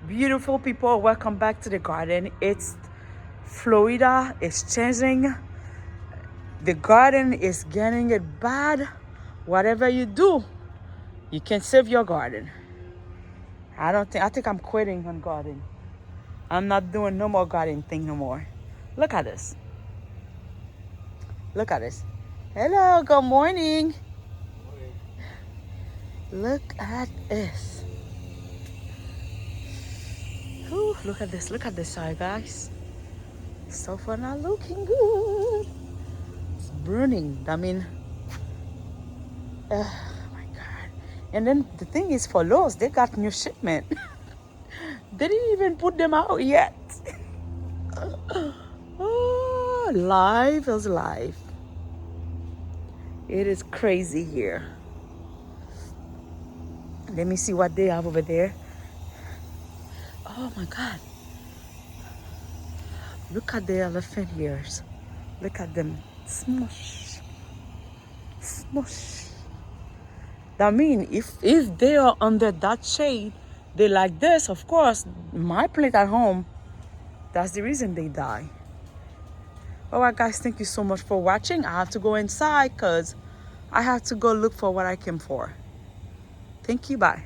Beautiful people, welcome back to the garden. It's Florida. It's changing. The garden is getting it bad. Whatever you do, you can save your garden. I think I'm quitting on gardening. I'm not doing no more garden thing no more. Look at this. Look at this. Hello, good morning. Look at this. Ooh, look at this. Look at this side, guys. So far not looking good. It's burning. I mean, oh my God. And then the thing is for Lowe, they got new shipment. They didn't even put them out yet. Oh, life is life. It is crazy here. Let me see what they have over there. Oh my God. Look at the elephant ears. Look at them. Smush. Smush. I mean, if they are under that shade, they like this, of course, my plant at home, that's the reason they die. All right, guys, thank you so much for watching. I have to go inside because I have to go look for what I came for. Thank you. Bye.